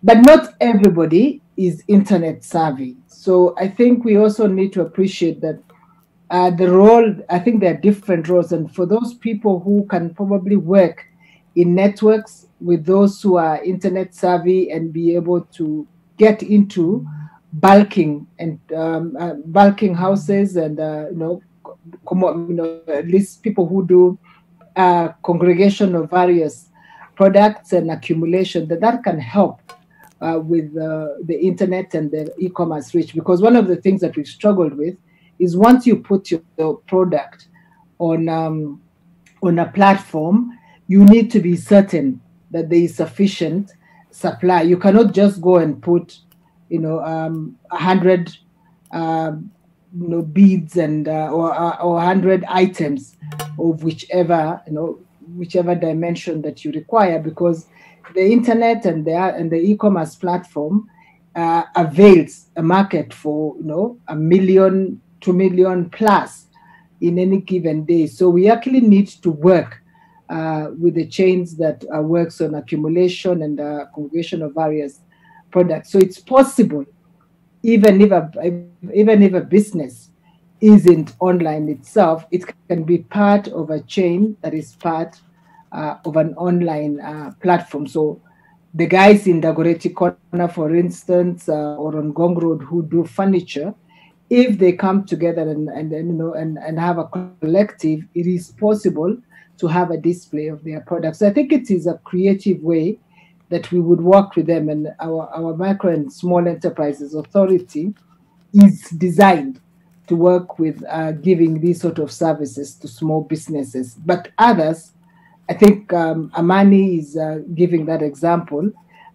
But not everybody is internet savvy. So I think we also need to appreciate that the role, I think there are different roles. And for those people who can probably work in networks with those who are internet savvy and be able to get into bulking and bulking houses and, at least people who do congregation of various products and accumulation, that can help with the internet and the e-commerce reach. Because one of the things that we've struggled with is once you put your product on a platform, you need to be certain that there is sufficient supply. You cannot just go and put, 100 beads and or 100 items of whichever dimension that you require, because the internet and the e-commerce platform avails a market for 1 million, 2 million plus in any given day. So we actually need to work with the chains that works on accumulation and congregation of various products. So it's possible, even if a business isn't online itself, it can be part of a chain that is part of an online platform. So the guys in Dagoretti Corner, for instance, or on Gong Road who do furniture, if they come together and have a collective, it is possible to have a display of their products. So I think it is a creative way that we would work with them, and our Micro and Small Enterprises Authority is designed to work with giving these sort of services to small businesses. But others, I think Amani is giving that example.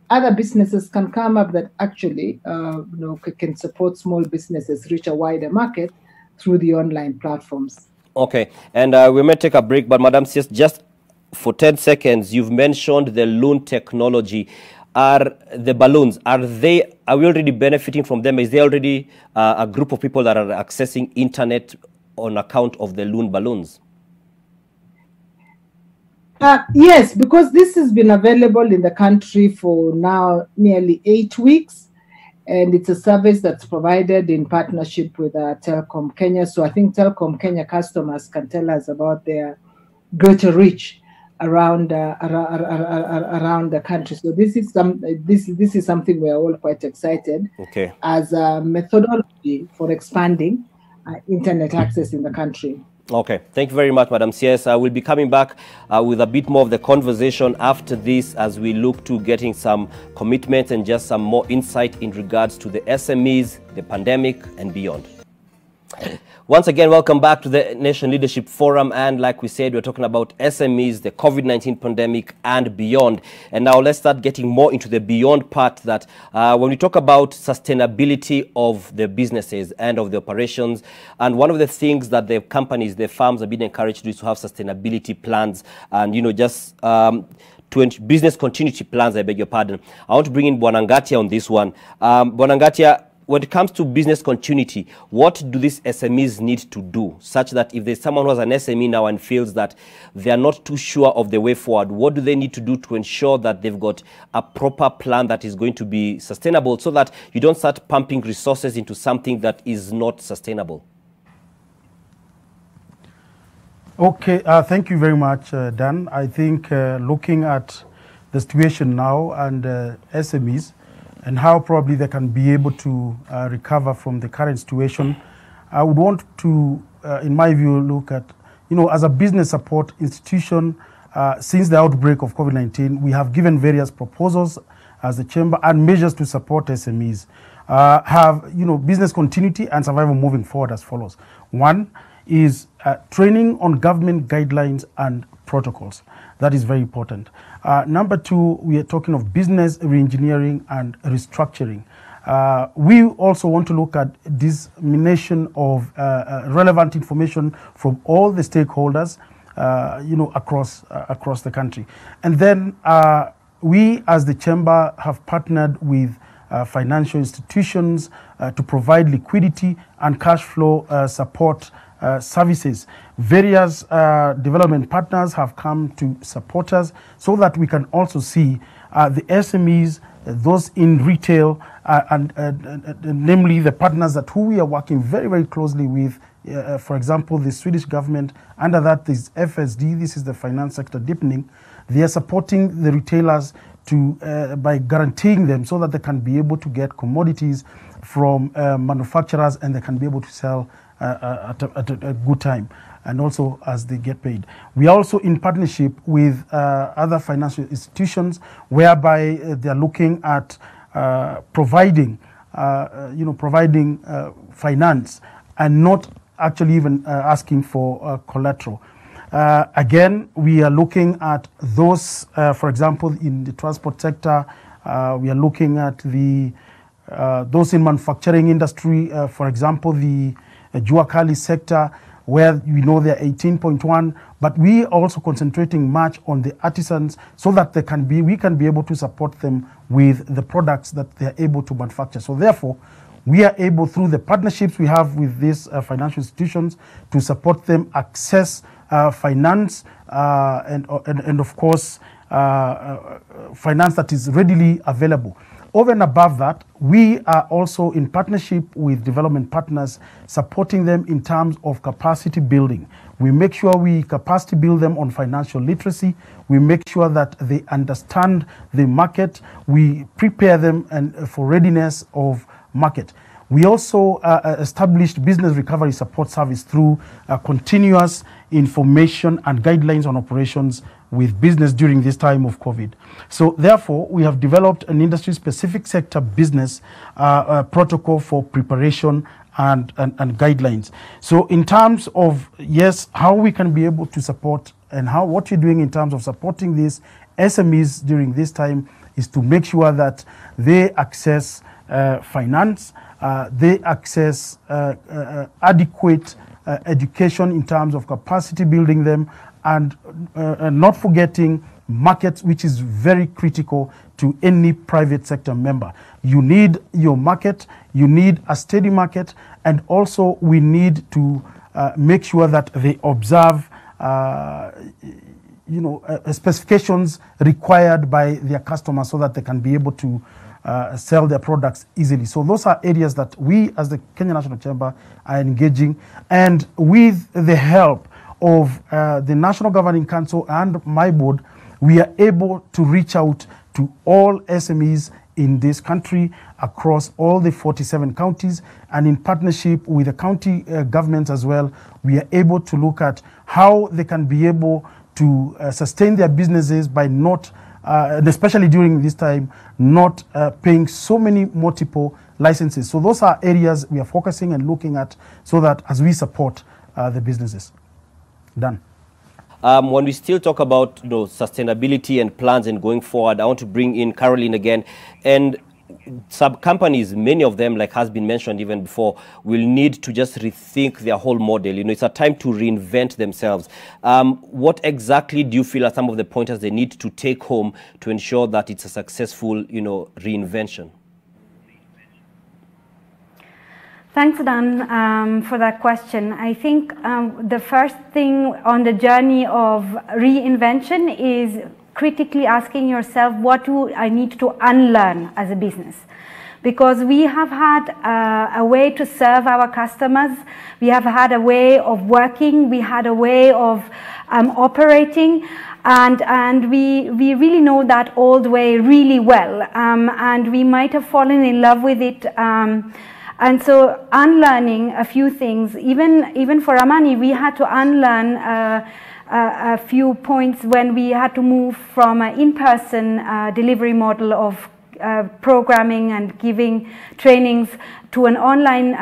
Other businesses can come up that actually can support small businesses reach a wider market through the online platforms. Okay, and we may take a break, but Madam CS, just for 10 seconds, you've mentioned the loan technology. Are the balloons, are we already benefiting from them? Is there already a group of people that are accessing internet on account of the loan balloons? Yes, because this has been available in the country for now nearly 8 weeks, and it's a service that's provided in partnership with Telecom Kenya. So I think Telecom Kenya customers can tell us about their greater reach around the country. So this is something we are all quite excited as a methodology for expanding internet access in the country. Okay, thank you very much, Madam CS. I will be coming back with a bit more of the conversation after this as we look to getting some commitments and just some more insight in regards to the SMEs, the pandemic, and beyond. Once again, welcome back to the Nation Leadership Forum, and like we said, we're talking about SMEs, the COVID-19 pandemic, and beyond. And now let's start getting more into the beyond part, that when we talk about sustainability of the businesses and of the operations, and one of the things that the companies, the firms have been encouraged to do is to have sustainability plans and, just business continuity plans, I beg your pardon. I want to bring in Bwanangatia on this one. Bwanangatia, when it comes to business continuity, what do these SMEs need to do such that if there's someone who has an SME now and feels that they are not too sure of the way forward, what do they need to do to ensure that they've got a proper plan that is going to be sustainable, so that you don't start pumping resources into something that is not sustainable? Okay, thank you very much, Dan. I think looking at the situation now and SMEs, and how probably they can be able to recover from the current situation, I would want to, in my view, look at, as a business support institution, since the outbreak of COVID-19, we have given various proposals as the chamber and measures to support SMEs. Business continuity and survival moving forward as follows. One is training on government guidelines and protocols. That is very important. Number two, we are talking of business reengineering and restructuring. We also want to look at dissemination of relevant information from all the stakeholders, across the country. And then we, as the chamber, have partnered with financial institutions to provide liquidity and cash flow support services. Various development partners have come to support us so that we can also see the SMEs, those in retail, and namely the partners that who we are working very, very closely with. For example, the Swedish government, under that is FSD, this is the finance sector deepening. They are supporting the retailers by guaranteeing them so that they can be able to get commodities from manufacturers and they can be able to sell at a good time, and also as they get paid. We are also in partnership with other financial institutions whereby they are looking at providing finance and not actually even asking for collateral. Again, we are looking at those, for example, in the transport sector. We are looking at those in manufacturing industry, for example, the Juakali sector, where we know they're 18.1, but we are also concentrating much on the artisans so that we can be able to support them with the products that they're able to manufacture. So therefore, we are able, through the partnerships we have with these financial institutions, to support them access finance and of course finance that is readily available. Over and above that, we are also in partnership with development partners, supporting them in terms of capacity building. We make sure we capacity build them on financial literacy. We make sure that they understand the market. We prepare them for readiness of market. We also established business recovery support service through continuous information and guidelines on operations with business during this time of COVID. So therefore, we have developed an industry-specific sector business protocol for preparation and guidelines. So in terms of, yes, how we can be able to support and what you're doing in terms of supporting these SMEs during this time is to make sure that they access finance, they access adequate education in terms of capacity building them, and not forgetting markets, which is very critical to any private sector member. You need your market, you need a steady market, and also we need to make sure that they observe specifications required by their customers so that they can be able to sell their products easily. So those are areas that we as the Kenya National Chamber are engaging, and with the help of the National Governing Council and my board, we are able to reach out to all SMEs in this country across all the 47 counties, and in partnership with the county governments as well, we are able to look at how they can be able to sustain their businesses by not, and especially during this time, not paying so many multiple licenses. So those are areas we are focusing and looking at so that as we support the businesses. Done. When we still talk about sustainability and plans and going forward, I want to bring in Caroline again. And sub companies, many of them, like has been mentioned even before, will need to just rethink their whole model. It's a time to reinvent themselves. What exactly do you feel are some of the pointers they need to take home to ensure that it's a successful, reinvention? Thanks, Dan, for that question. I think the first thing on the journey of reinvention is critically asking yourself, what do I need to unlearn as a business? Because we have had a way to serve our customers, we have had a way of working, we had a way of operating, and we really know that old way really well, and we might have fallen in love with it. And so unlearning a few things, even for Amani, we had to unlearn a few points when we had to move from an in-person delivery model of programming and giving trainings to an online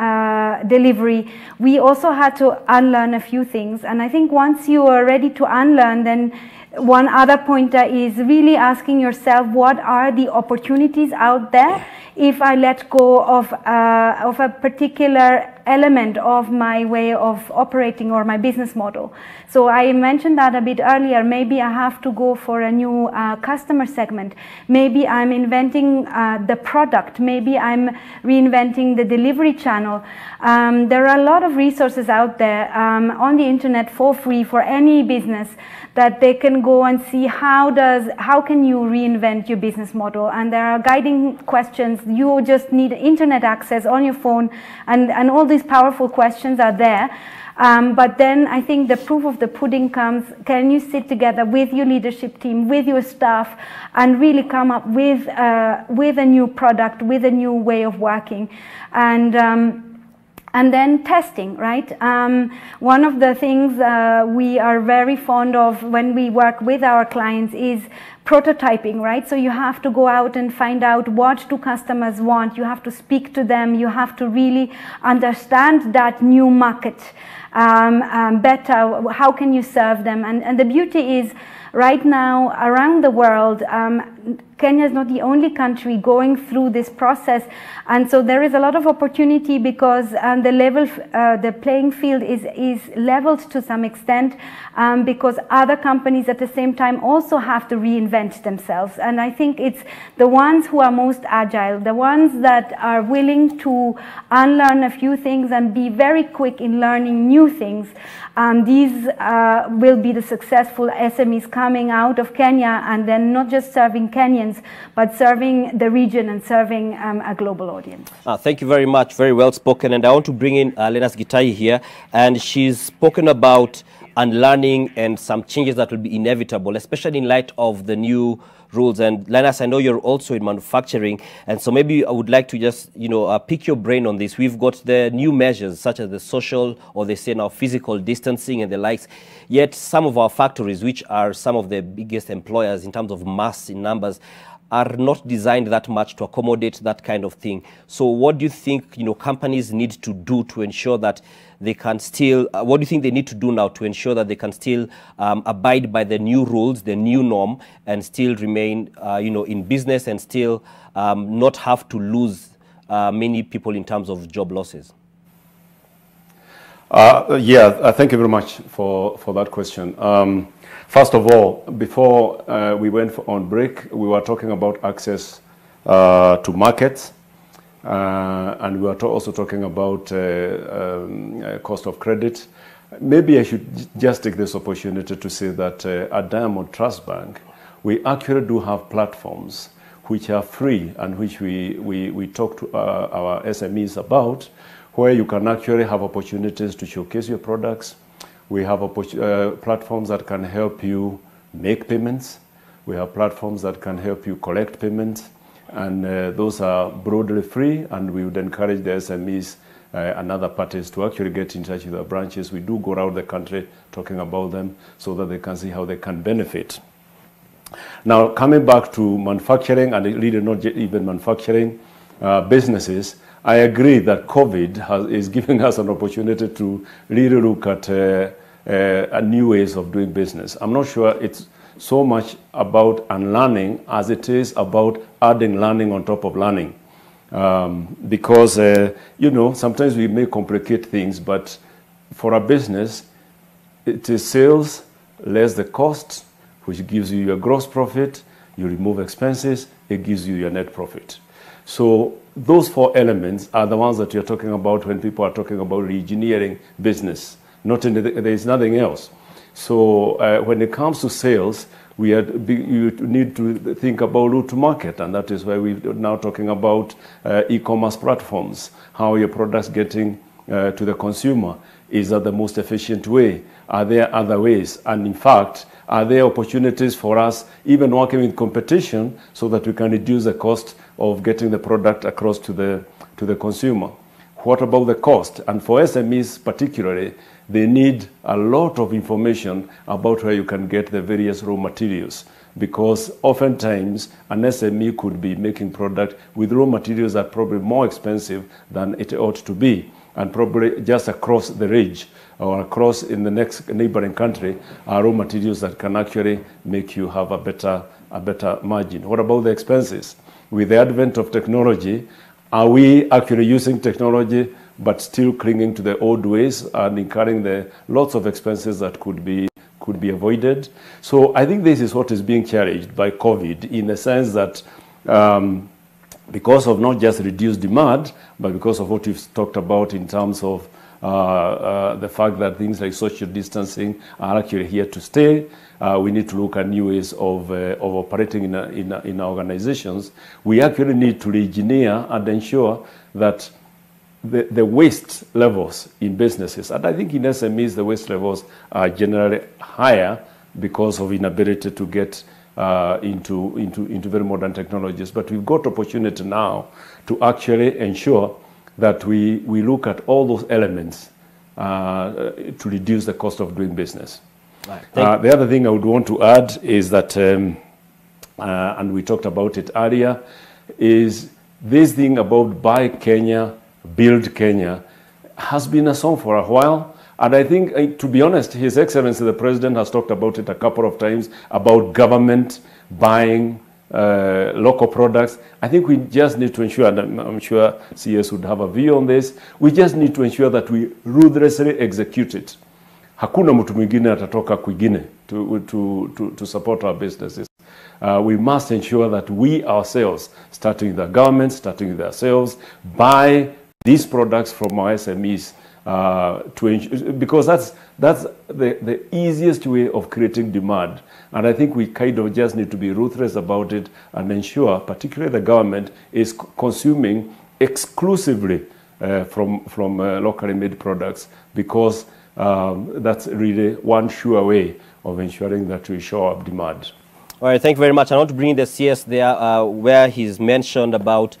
delivery. We also had to unlearn a few things. And I think once you are ready to unlearn, then one other pointer is really asking yourself, what are the opportunities out there if I let go of a particular element of my way of operating or my business model. So I mentioned that a bit earlier. Maybe I have to go for a new customer segment. Maybe I'm inventing the product. Maybe I'm reinventing the delivery channel. There are a lot of resources out there on the internet for free for any business that they can go and see how can you reinvent your business model. And there are guiding questions. You just need internet access on your phone, and all these powerful questions are there. But then I think the proof of the pudding comes, can you sit together with your leadership team, with your staff, and really come up with a new product, with a new way of working. And then testing, right? One of the things we are very fond of when we work with our clients is prototyping, right? So you have to go out and find out what do customers want. You have to speak to them. You have to really understand that new market better. How can you serve them? And the beauty is, right now around the world, Kenya is not the only country going through this process, and so there is a lot of opportunity because the playing field is leveled to some extent, because other companies at the same time also have to reinvent themselves. And I think it's the ones who are most agile, the ones that are willing to unlearn a few things and be very quick in learning new things. These will be the successful SMEs coming out of Kenya, and then not just serving Kenyans, but serving the region and serving a global audience. Thank you very much. Very well spoken. And I want to bring in Lenas Gitai here, and she's spoken about unlearning and some changes that will be inevitable, especially in light of the new rules. And Lenas, I know you're also in manufacturing, and so maybe I would like to just, pick your brain on this. We've got the new measures such as the social, or they say now physical distancing and the likes, yet some of our factories, which are some of the biggest employers in terms of mass in numbers, are not designed that much to accommodate that kind of thing. So what do you think, companies need to do to ensure that they can still, what do you think they need to do now to ensure that they can still abide by the new rules, the new norm, and still remain, in business, and still not have to lose many people in terms of job losses? Thank you very much for that question. First of all, before we went on break, we were talking about access to markets, and we were also talking about cost of credit. Maybe I should just take this opportunity to say that at Diamond Trust Bank, we actually do have platforms which are free and which we talk to our SMEs about, where you can actually have opportunities to showcase your products. We have platforms that can help you make payments. We have platforms that can help you collect payments, and those are broadly free, and we would encourage the SMEs and other parties to actually get in touch with our branches. We do go around the country talking about them so that they can see how they can benefit. Now, coming back to manufacturing, and really not even manufacturing businesses, I agree that COVID is giving us an opportunity to really look at new ways of doing business. I'm not sure it's so much about unlearning as it is about adding learning on top of learning. Because, sometimes we may complicate things, but for a business, it is sales less the cost, which gives you your gross profit. You remove expenses, it gives you your net profit. So those four elements are the ones that you're talking about when people are talking about re-engineering business. There is nothing else. So when it comes to sales, you need to think about route to market, and that is why we're now talking about e-commerce platforms, how your product's getting to the consumer. Is that the most efficient way? Are there other ways? And in fact, are there opportunities for us even working with competition so that we can reduce the cost of getting the product across to the consumer? What about the cost? And for SMEs particularly, they need a lot of information about where you can get the various raw materials, because oftentimes an SME could be making product with raw materials that are probably more expensive than it ought to be, and probably just across the ridge or across in the next neighboring country are raw materials that can actually make you have a better margin. What about the expenses? With the advent of technology, are we actually using technology but still clinging to the old ways and incurring the lots of expenses that could be avoided. So I think this is what is being challenged by COVID, in the sense that because of not just reduced demand, but because of what we've talked about in terms of the fact that things like social distancing are actually here to stay. We need to look at new ways of operating in our organizations. We actually need to re-engineer and ensure that the waste levels in businesses, and I think in SMEs the waste levels are generally higher because of inability to get into very modern technologies. But we've got opportunity now to actually ensure that we look at all those elements to reduce the cost of doing business. Right. The other thing I would want to add is that, and we talked about it earlier, is this thing about Buy Kenya, Build Kenya has been a song for a while. And I think, to be honest, His Excellency the President has talked about it a couple of times, about government buying local products. I think we just need to ensure, and I'm sure CS would have a view on this, we just need to ensure that we ruthlessly execute it. Hakuna mtu mwingine atatoka kwingine to support our businesses. We must ensure that we ourselves, starting with the government, starting with ourselves, buy these products from our SMEs, because that's the easiest way of creating demand. And I think we kind of just need to be ruthless about it and ensure, particularly the government, is consuming exclusively from locally made products, because that's really one sure way of ensuring that we show up demand. All right, thank you very much. I want to bring the CS there, where he's mentioned about,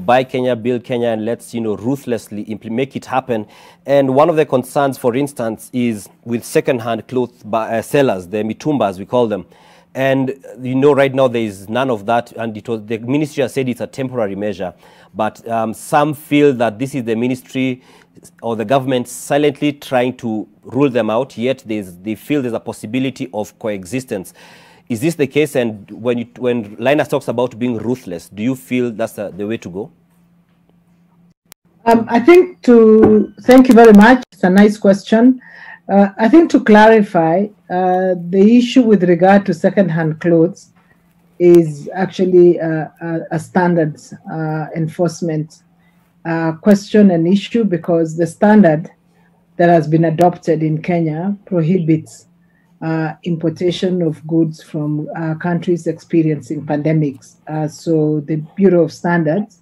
Buy Kenya, Build Kenya, and let's, ruthlessly make it happen. And one of the concerns, for instance, is with second-hand clothes sellers, the mitumba, as we call them. And, right now there is none of that. And the ministry has said it's a temporary measure. But some feel that this is the ministry or the government silently trying to rule them out, yet they feel there's a possibility of coexistence. Is this the case? And when Linus talks about being ruthless, do you feel that's the way to go? I think thank you very much. It's a nice question. I think to clarify, the issue with regard to second-hand clothes is actually a standards enforcement question and issue, because the standard that has been adopted in Kenya prohibits importation of goods from countries experiencing pandemics. So the Bureau of Standards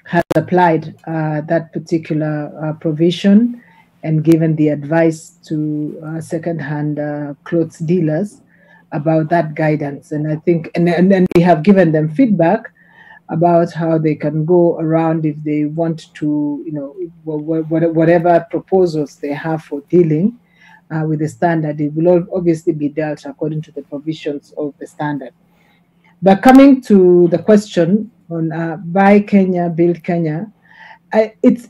has applied that particular provision and given the advice to second-hand clothes dealers about that guidance. And I think, and we have given them feedback about how they can go around if they want to, whatever proposals they have for dealing with the standard. It will obviously be dealt according to the provisions of the standard. But coming to the question on Buy Kenya, Build Kenya, it's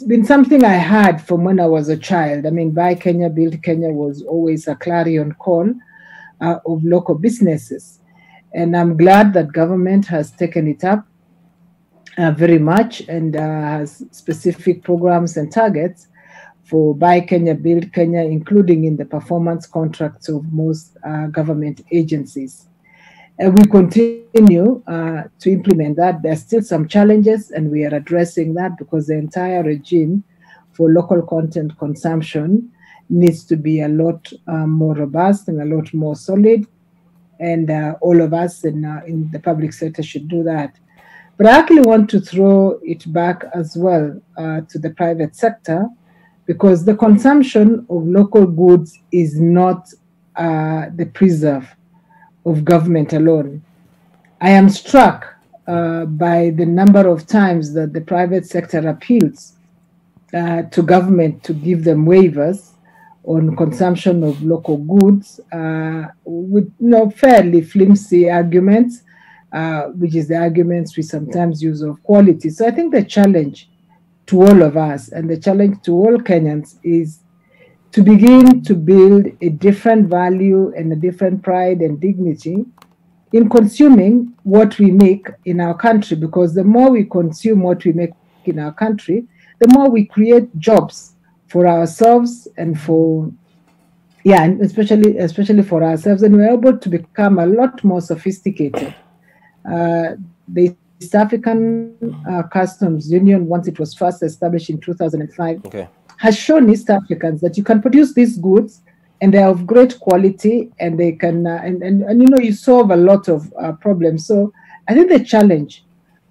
been something I had from when I was a child. I mean, Buy Kenya, Build Kenya was always a clarion call of local businesses. And I'm glad that government has taken it up very much and has specific programs and targets for Buy Kenya, Build Kenya, including in the performance contracts of most government agencies. And we continue to implement that. There's still some challenges, and we are addressing that, because the entire regime for local content consumption needs to be a lot more robust and a lot more solid. And all of us in the public sector should do that. But I actually want to throw it back as well to the private sector, because the consumption of local goods is not the preserve of government alone. I am struck by the number of times that the private sector appeals to government to give them waivers on consumption of local goods with fairly flimsy arguments, which is the arguments we sometimes use of quality. So I think the challenge to all of us and the challenge to all Kenyans is to begin to build a different value and a different pride and dignity in consuming what we make in our country, because the more we consume what we make in our country, the more we create jobs for ourselves and for, and especially for ourselves, and we're able to become a lot more sophisticated. The East African Customs Union, once it was first established in 2005, has shown East Africans that you can produce these goods and they are of great quality, and they can, and you solve a lot of problems. So I think the challenge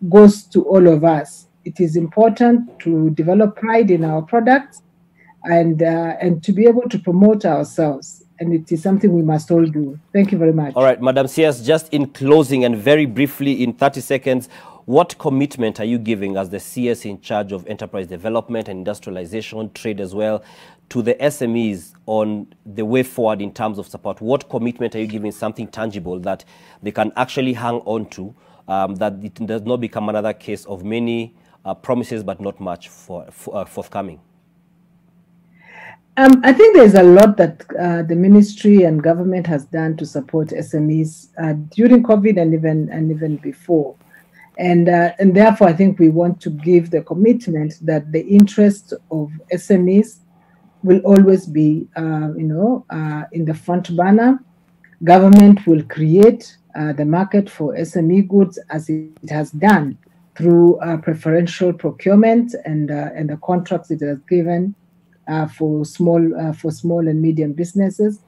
goes to all of us. It is important to develop pride in our products and to be able to promote ourselves. And it is something we must all do. Thank you very much. All right, Madam CS, just in closing and very briefly in 30 seconds, what commitment are you giving as the CS in charge of enterprise development and industrialization, trade as well, to the SMEs on the way forward in terms of support? What commitment are you giving, something tangible that they can actually hang on to, that it does not become another case of many promises but not much forthcoming? I think there's a lot that the ministry and government has done to support SMEs during COVID and even before. And therefore, I think we want to give the commitment that the interest of SMEs will always be, in the front burner. Government will create the market for SME goods as it has done through preferential procurement and the contracts it has given for small and medium businesses.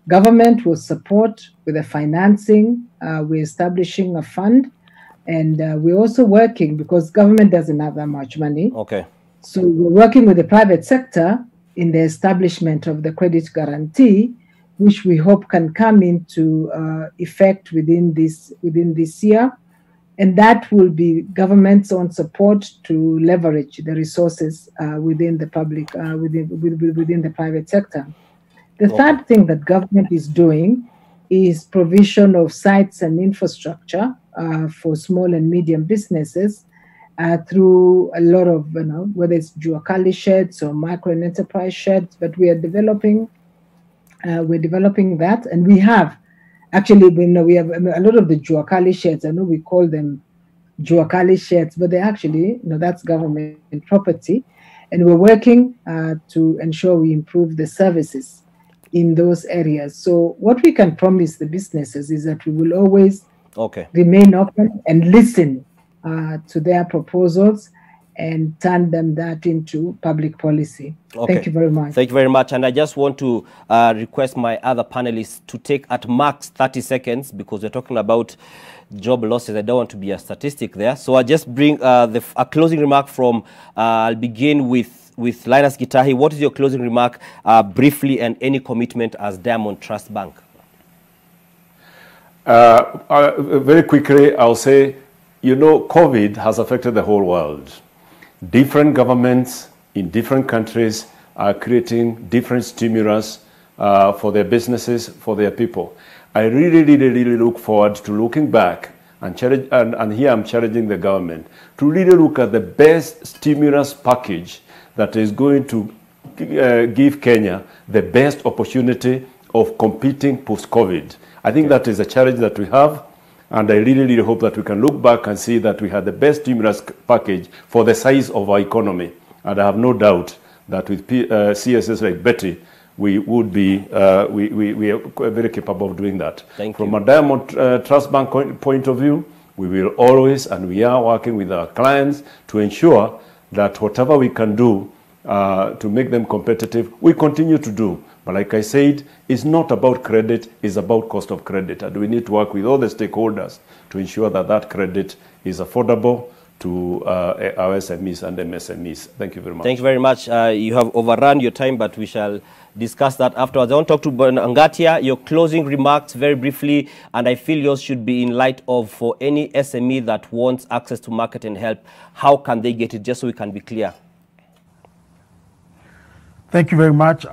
Government will support with the financing. We're establishing a fund. And we're also working, because government doesn't have that much money. So we're working with the private sector in the establishment of the credit guarantee, which we hope can come into effect within this year. And that will be government's own support to leverage the resources within the public, within the private sector. The third thing that government is doing is provision of sites and infrastructure for small and medium businesses through a lot of, whether it's Juakali sheds or micro and enterprise sheds, but we are developing that. And we have, actually, we have a lot of the Juakali sheds. I know we call them Juakali sheds, but they actually, that's government property. And we're working to ensure we improve the services in those areas. So what we can promise the businesses is that we will always remain open and listen to their proposals and turn that into public policy. Thank you very much. Thank you very much. And I just want to request my other panelists to take at max 30 seconds, because we're talking about job losses. I don't want to be a statistic there. So I just bring a closing remark from, I'll begin with Linus Gitahi. What is your closing remark briefly, and any commitment as Diamond Trust Bank? Very quickly, I'll say, COVID has affected the whole world. Different governments in different countries are creating different stimulus for their businesses, for their people. I really look forward to looking back and here I'm challenging the government to really look at the best stimulus package that is going to give Kenya the best opportunity of competing post-COVID. I think that is a challenge that we have, and I really hope that we can look back and see that we had the best stimulus package for the size of our economy. And I have no doubt that with CSS like Betty, we would be we are very capable of doing that. From a Diamond Trust Bank point of view, we will always, and we are working with our clients to ensure that whatever we can do to make them competitive, we continue to do. But like I said, it's not about credit, it's about cost of credit. And we need to work with all the stakeholders to ensure that that credit is affordable to our SMEs and MSMEs. Thank you very much. Thank you very much. You have overrun your time, but we shall discuss that afterwards. I want to talk to Ngatia, your closing remarks very briefly, and I feel yours should be in light of, for any SME that wants access to market and help, how can they get it, just so we can be clear? Thank you very much.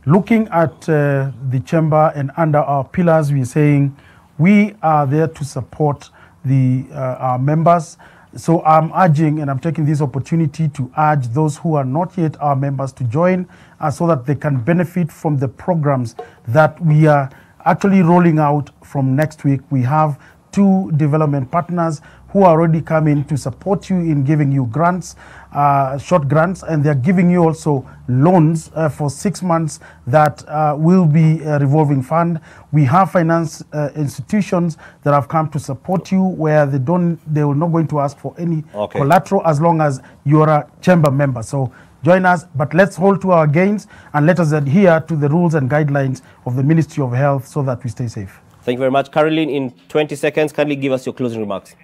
Looking at the chamber and under our pillars, we're saying we are there to support our members. So I'm urging, and I'm taking this opportunity to urge those who are not yet our members to join so that they can benefit from the programs that we are actually rolling out from next week. We have 2 development partners who are already coming to support you in giving you grants, short grants, and they're giving you also loans for 6 months that will be a revolving fund. We have finance institutions that have come to support you where they will not going to ask for any collateral as long as you're a chamber member. So join us, but let's hold to our gains and let us adhere to the rules and guidelines of the Ministry of Health so that we stay safe. Thank you very much. Caroline, in 20 seconds, kindly give us your closing remarks.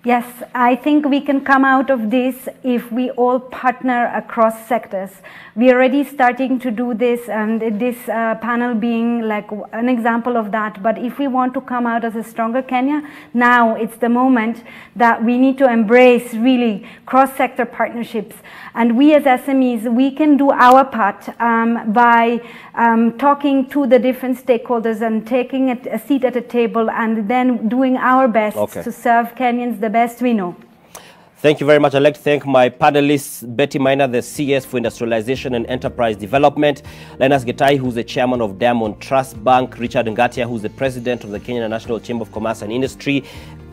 Yes, I think we can come out of this if we all partner across sectors. We are already starting to do this, and this panel being like an example of that. But if we want to come out as a stronger Kenya, now it's the moment that we need to embrace really cross-sector partnerships. And we as SMEs, we can do our part by talking to the different stakeholders and taking a seat at a table and then doing our best to serve Kenyans the best we know. Thank you very much. I'd like to thank my panelists, Betty Maina, the CS for Industrialization and Enterprise Development, Linus Getai, who's the chairman of Diamond Trust Bank, Richard Ngatia, who's the president of the Kenya National Chamber of Commerce and Industry,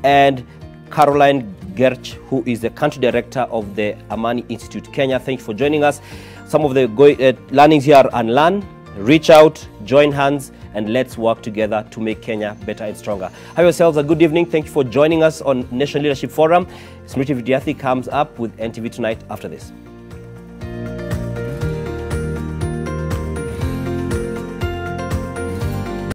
and Caroline Gerch, who is the country director of the Amani Institute Kenya. Thank you for joining us. Some of the learnings here are unlearn, reach out, join hands, and let's work together to make Kenya better and stronger. Have yourselves a good evening. Thank you for joining us on National Leadership Forum. Smriti Vidyarthi comes up with NTV Tonight after this.